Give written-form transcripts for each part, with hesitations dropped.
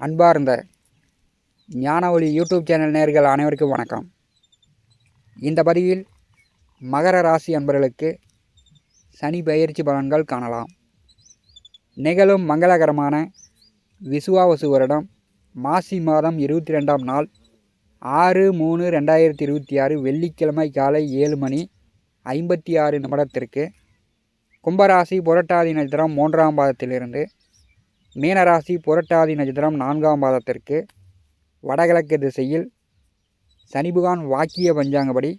அன்பார்ந்த ஞானஒளி YouTube channel நேயர்கள் அனைவருக்கும் வணக்கம். இந்த பதிவில் மகர ராசி அன்பர்களுக்கு சனி பெயர்ச்சி பலன்கள் காணலாம். நிகழும் மங்களகரமான விசுவாவசு வருடம் மாசி மாதம் 22ஆம் நாள் 6/3/2026 வெள்ளிக்கிழமை காலை 7:56 கும்பராசி புரட்டாதி நட்சத்திரம் 3ஆம் பாதத்திலிருந்து மீனராசி புரட்டாதி நட்சத்திரம் 4ஆம் பாதத்திற்கு வடகிழக்கு திசையில் சனிபகவான் வாக்கிய பஞ்சாங்கப்படி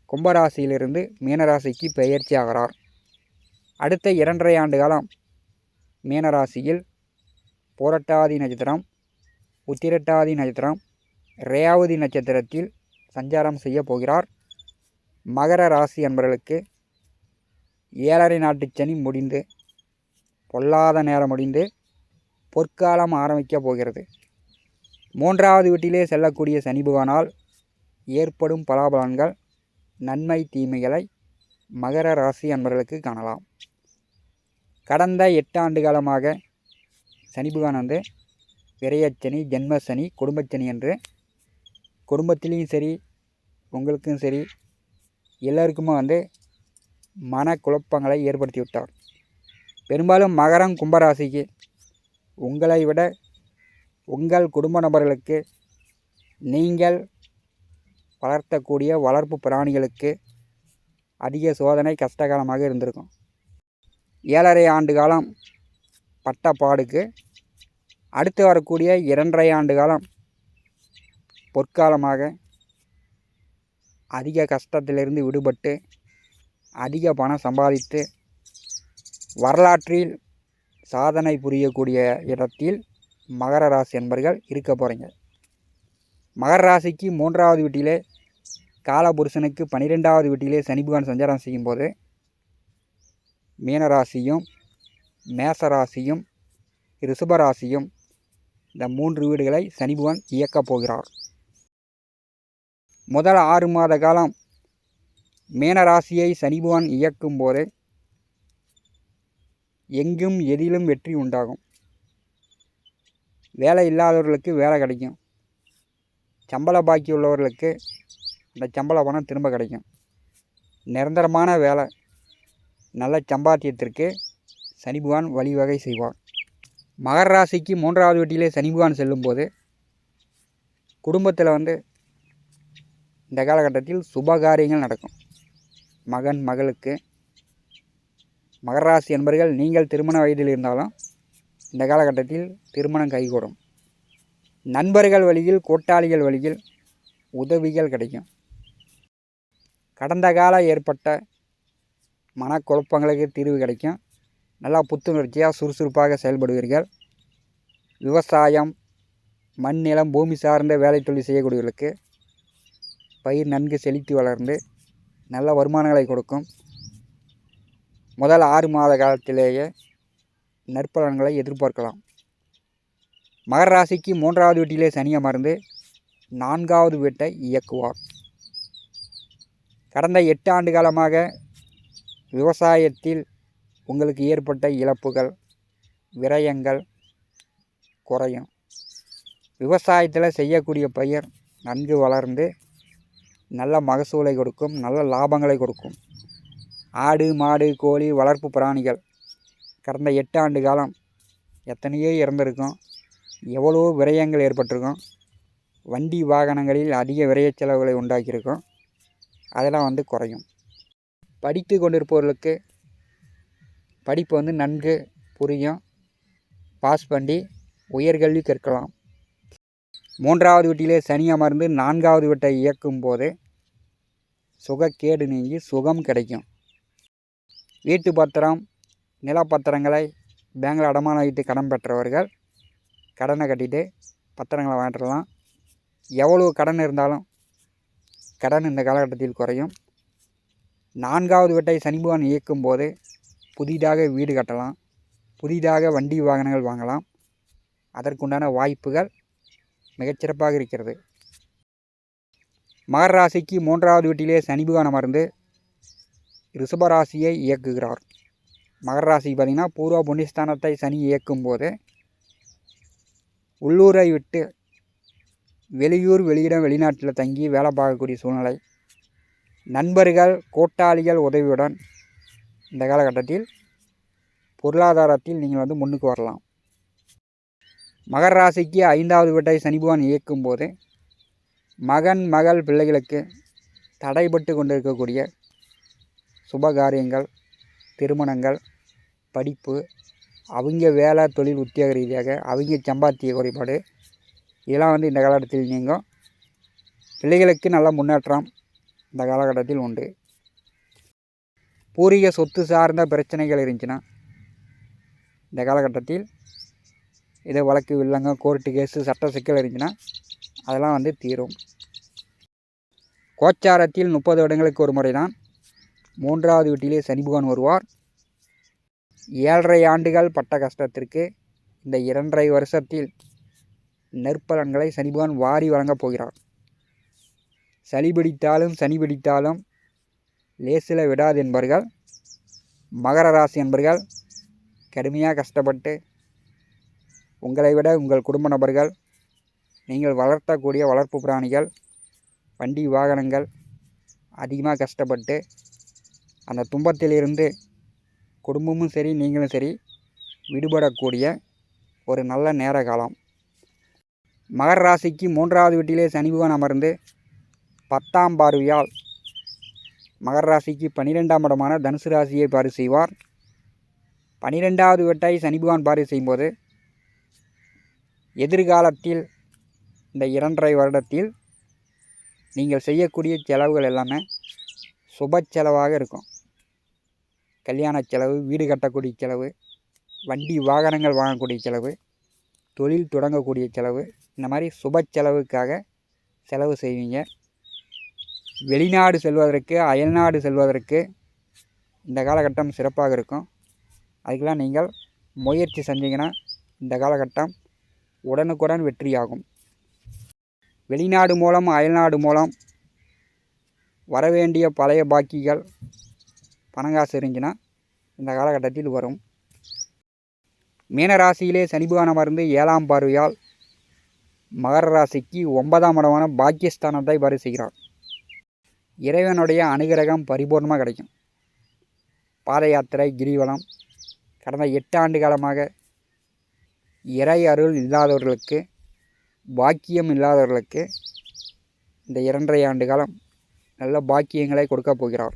கும்பராசியிலிருந்து மீனராசிக்கு பெயர்ச்சி ஆகிறார். அடுத்த 2.5 ஆண்டு காலம் மீனராசியில் புரட்டாதி நட்சத்திரம், உத்திரட்டாதி நட்சத்திரம், ரேவதி நட்சத்திரத்தில் சஞ்சாரம் செய்ய போகிறார். மகர ராசி அன்பர்களுக்கு 7.5 நாட்டு சனி முடிந்து பொல்லாத நேரம் முடிந்து பொற்காலம் ஆரம்பிக்கப் போகிறது. 3வது வீட்டிலே செல்லக்கூடிய சனி பகவானால் ஏற்படும் பலாபலன்கள், நன்மை தீமைகளை மகர ராசி அன்பர்களுக்கு காணலாம். கடந்த 8 ஆண்டு காலமாக சனி பகவான் விரயச்சனி, ஜென்மசனி, குடும்பச்சனி என்று குடும்பத்திலையும் சரி உங்களுக்கும் சரி எல்லோருக்குமே மனக்குழப்பங்களை ஏற்படுத்தி விட்டார். பெரும்பாலும் மகரம் கும்பராசிக்கு உங்களை விட உங்கள் குடும்ப நபர்களுக்கு, நீங்கள் வளர்த்தக்கூடிய வளர்ப்பு பிராணிகளுக்கு அதிக சோதனை கஷ்டகாலமாக இருந்திருக்கும். 7.5 ஆண்டு காலம் பட்ட பாடுக்கு அடுத்து வரக்கூடிய 2.5 ஆண்டு காலம் பொற்காலமாக அதிக கஷ்டத்திலிருந்து விடுபட்டு அதிக பணம் சம்பாதித்து வரலாற்றில் சாதனை புரியக்கூடிய இடத்தில் மகர ராசி என்பர்கள் இருக்க போகிறீங்க. மகர ராசிக்கு 3வது வீட்டிலே காலபுருஷனுக்கு 12வது வீட்டிலே சனி பகவான் சஞ்சாரம் செய்யும்போது மீனராசியும் மேசராசியும் ரிஷபராசியும் இந்த 3 வீடுகளை சனி பகவான் இயக்கப் போகிறார். முதல் 6 மாத காலம் மீனராசியை சனி பகவான் இயக்கும் போது எங்கும் எதிலும் வெற்றி உண்டாகும். வேலை இல்லாதவர்களுக்கு வேலை கிடைக்கும். சம்பள பாக்கி உள்ளவர்களுக்கு அந்த சம்பள பணம் திரும்ப கிடைக்கும். நிரந்தரமான வேலை, நல்ல சம்பாத்தியத்திற்கு சனி பகவான் வழிவகை செய்வார். மகர ராசிக்கு 3வது வீட்டிலே சனி பகவான் செல்லும்போது குடும்பத்தில் இந்த காலகட்டத்தில் சுபகாரியங்கள் நடக்கும். மகன் மகளுக்கு மகர ராசி என்பர்கள் நீங்கள் திருமண வயதில் இருந்தாலும் இந்த காலகட்டத்தில் திருமணம் கைகூடும். நண்பர்கள் வழியில், கூட்டாளிகள் வழியில் உதவிகள் கிடைக்கும். கடந்த கால ஏற்பட்ட மனக்குழப்பங்களுக்கு தீர்வு கிடைக்கும். நல்லா புத்துணர்ச்சியாக சுறுசுறுப்பாக செயல்படுவீர்கள். விவசாயம், மண் நிலம், பூமி சார்ந்த வேலை தொழில் செய்யக்கூடியவர்களுக்கு பயிர் நன்கு செழித்து வளர்ந்து நல்ல வருமானங்களை கொடுக்கும். முதல் 6 மாத காலத்திலேயே நற்பலன்களை எதிர்பார்க்கலாம். மகர ராசிக்கு 3வது வீட்டிலே சனி அமர்ந்து 4வது வீட்டை இயக்குவார். கடந்த 8 ஆண்டு காலமாக விவசாயத்தில் உங்களுக்கு ஏற்பட்ட இழப்புகள், விரயங்கள் குறையும். விவசாயத்தில் செய்யக்கூடிய பயிர் நன்கு வளர்ந்து நல்ல மகசூலை கொடுக்கும், நல்ல லாபங்களை கொடுக்கும். ஆடு, மாடு, கோழி, வளர்ப்பு பிராணிகள் கடந்த 8 ஆண்டு காலம் எத்தனையோ இறந்துருக்கும். எவ்வளோ விரயங்கள் ஏற்பட்டிருக்கும். வண்டி வாகனங்களில் அதிக விரய செலவுகளை உண்டாக்கியிருக்கும். அதெல்லாம் குறையும். படித்து கொண்டிருப்பவர்களுக்கு படிப்பு நன்கு புரியும். பாஸ் பண்ணி உயர்கல்வி கற்கலாம். 3வது வீட்டிலே சனி அமர்ந்து 4வது வீட்டை இயக்கும் போது சுகக்கேடு நீங்கி சுகம் கிடைக்கும். வீட்டு பத்திரம், நிலப்பத்திரங்களை பேங்கில் அடமானம் வைத்து கடன் பெற்றவர்கள் கடனை கட்டிட்டு பத்திரங்களை வாங்கிடலாம். எவ்வளோ கடன் இருந்தாலும் கடன் இந்த காலகட்டத்தில் குறையும். 4வது வீட்டை சனி பகவான் இயக்கும் போது புதிதாக வீடு கட்டலாம், புதிதாக வண்டி வாகனங்கள் வாங்கலாம். அதற்குண்டான வாய்ப்புகள் மிகச்சிறப்பாக இருக்கிறது. மகர ராசிக்கு 3வது வீட்டிலே சனி பகவான் அமர்ந்து ரிஷபராசியை இயக்குகிறார். மகர ராசிக்கு பார்த்திங்கன்னா பூர்வ புண்ணியஸ்தானத்தை சனி இயக்கும் போது உள்ளூரை விட்டு வெளியூர் வெளியிடம் வெளிநாட்டில் தங்கி வேலை பார்க்கக்கூடிய சூழ்நிலை, நண்பர்கள் கூட்டாளிகள் உதவியுடன் இந்த காலகட்டத்தில் பொருளாதாரத்தில் நீங்கள் முன்னுக்கு வரலாம். மகர ராசிக்கு 5வது வீட்டை சனி பகவான் இயக்கும்போது மகன் மகள் பிள்ளைகளுக்கு தடைபட்டு கொண்டிருக்கக்கூடிய சுபகாரியங்கள், திருமணங்கள், படிப்பு, அவங்க வேலை தொழில் உத்தியோக ரீதியாக அவங்க சம்பாத்திய குறைபாடு இதெல்லாம் இந்த காலகட்டத்தில் நீங்கும். பிள்ளைகளுக்கு நல்ல முன்னேற்றம் இந்த காலகட்டத்தில் உண்டு. பூர்வீக சொத்து சார்ந்த பிரச்சனைகள் இருந்துச்சுன்னா இந்த காலகட்டத்தில் இதை வழக்கு வில்லங்க கோர்ட்டு கேஸு சட்ட சிக்கல் இருந்துச்சுன்னா அதெல்லாம் தீரும். கோச்சாரத்தில் 30 வருடங்களுக்கு ஒரு முறை தான் 3வது வீட்டிலே சனி பகவான் வருவார். 7.5 ஆண்டுகள் பட்ட கஷ்டத்திற்கு இந்த 2.5 வருஷத்தில் நற்பலன்களை சனி பகவான் வாரி வழங்கப் போகிறார். சளி பிடித்தாலும் சனி பிடித்தாலும் லேசில் விடாது என்பர்கள் மகர ராசி என்பர்கள் கடுமையாக கஷ்டப்பட்டு உங்களை விட உங்கள் குடும்ப நபர்கள், நீங்கள் வளர்த்தக்கூடிய வளர்ப்பு பிராணிகள், வண்டி வாகனங்கள் அதிகமாக கஷ்டப்பட்டு அந்த துன்பத்திலிருந்து குடும்பமும் சரி நீங்களும் சரி விடுபடக்கூடிய ஒரு நல்ல நேர காலம். மகர ராசிக்கு 3வது வீட்டிலே சனி பகவான் அமர்ந்து 10ஆம் பார்வையால் மகர ராசிக்கு 12ஆம் இடமான தனுசு ராசியை பார்வை செய்வார். 12வது வீட்டை சனி பகவான் பார்வை செய்யும்போது எதிர்காலத்தில் இந்த 2.5 வருடத்தில் நீங்கள் செய்யக்கூடிய செலவுகள் எல்லாமே சுப செலவாக இருக்கும். கல்யாண செலவு, வீடு கட்டக்கூடிய செலவு, வண்டி வாகனங்கள் வாங்கக்கூடிய செலவு, தொழில் தொடங்கக்கூடிய செலவு, இந்த மாதிரி சுப செலவுக்காக செலவு செய்வீங்க. வெளிநாடு செல்வதற்கு, அயல்நாடு செல்வதற்கு இந்த காலகட்டம் சிறப்பாக இருக்கும். அதுக்கெல்லாம் நீங்கள் முயற்சி செஞ்சீங்கன்னா இந்த காலகட்டம் உடனுக்குடன் வெற்றியாகும். வெளிநாடு மூலம் அயல்நாடு மூலம் வரவேண்டிய பழைய பாக்கிகள் பணங்காசு இருந்துச்சுன்னா இந்த காலகட்டத்தில் வரும். மீனராசியிலே சனி பகவான் அமர்ந்து 7ஆம் பார்வையால் மகர ராசிக்கு 9ஆம் இடமான பாக்கியஸ்தானத்தை பார்வை செய்கிறார். இறைவனுடைய அனுகிரகம் பரிபூர்ணமாக கிடைக்கும். பாத யாத்திரை, கிரிவலம், கடந்த 8 ஆண்டு காலமாக இறை அருள் இல்லாதவர்களுக்கு, பாக்கியம் இல்லாதவர்களுக்கு இந்த 2.5 ஆண்டு காலம் நல்ல பாக்கியங்களை கொடுக்க போகிறார்.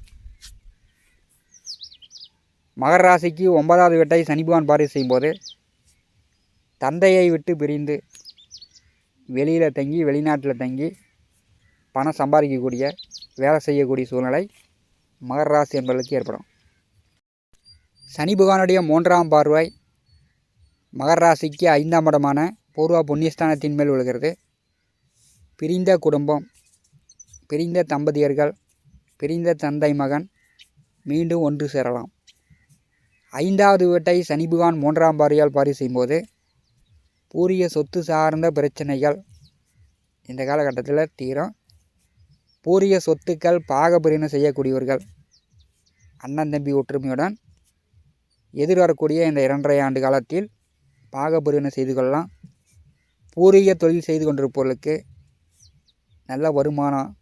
மகர ராசிக்கு 9வது வீட்டை சனி பகவான் பார்வை செய்யும்போது தந்தையை விட்டு பிரிந்து வெளியில் தங்கி வெளிநாட்டில் தங்கி பணம் சம்பாதிக்கக்கூடிய வேலை செய்யக்கூடிய சூழ்நிலை மகர ராசி என்பதற்கு ஏற்படும். சனி பகவானுடைய 3ஆம் பார்வை மகர ராசிக்கு 5ஆம் இடமான பூர்வ புண்ணியஸ்தானத்தின் மேல் விழுகிறது. பிரிந்த குடும்பம், பிரிந்த தம்பதியர்கள், பிரிந்த தந்தை மகன் மீண்டும் ஒன்று சேரலாம். 5வது வீட்டை சனி பகவான் 3ஆம் பார்வையால் பார்வை செய்யும்போது பூர்வீக சொத்து சார்ந்த பிரச்சனைகள் இந்த காலகட்டத்தில் தீரும். பூர்வீக சொத்துக்கள் பாகப்பிரிவினை செய்யக்கூடியவர்கள் அண்ணன் தம்பி ஒற்றுமையுடன் எதிர்வரக்கூடிய இந்த 2.5 ஆண்டு காலத்தில் பாகப்பிரிவினை செய்து கொள்ளலாம். பூர்வீக தொழில் செய்து கொண்டிருப்பவர்களுக்கு நல்ல வருமானம்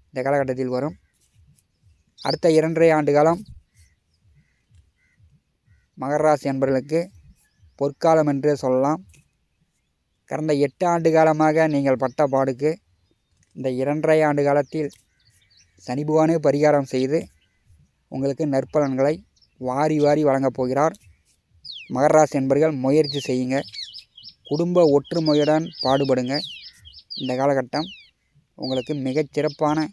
இந்த காலகட்டத்தில் வரும். அடுத்த 2.5 ஆண்டு காலம் மகர ராசி அன்பர்களுக்கு பொற்காலம் என்றே சொல்லலாம். கடந்த 8 ஆண்டு காலமாக நீங்கள் பட்ட பாடுக்கு இந்த 2.5 ஆண்டு காலத்தில் சனி பகவானே பரிகாரம் செய்து உங்களுக்கு நற்பலன்களை வாரி வாரி வழங்கப் போகிறார். மகர ராசி அன்பர்கள் முயற்சி செய்யுங்க. குடும்ப ஒற்றுமையுடன் பாடுபடுங்க. இந்த காலகட்டம் உங்களுக்கு மிகச்சிறப்பான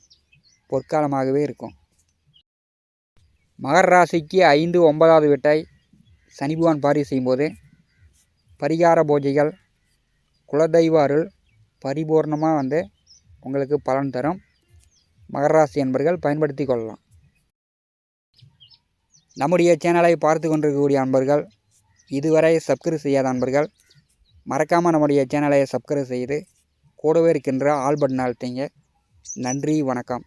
பொற்காலமாகவே இருக்கும். மகர ராசிக்கு 5, 9வது வீட்டை சனி பகவான் பார்வை செய்யும்போது பரிகார பூஜைகள், குலதெய்வ அருள் பரிபூர்ணமாக உங்களுக்கு பலன் தரும். மகர ராசி அன்பர்கள் பயன்படுத்தி கொள்ளலாம். நம்முடைய சேனலை பார்த்து கொண்டிருக்கக்கூடிய அன்பர்கள், இதுவரை சப்ஸ்கிரைப் செய்யாத அன்பர்கள் மறக்காமல் நம்முடைய சேனலை சப்ஸ்கிரைப் செய்து கூடவே இருக்கின்ற ஆல் பட்டன் அழுத்திங்க. நன்றி, வணக்கம்.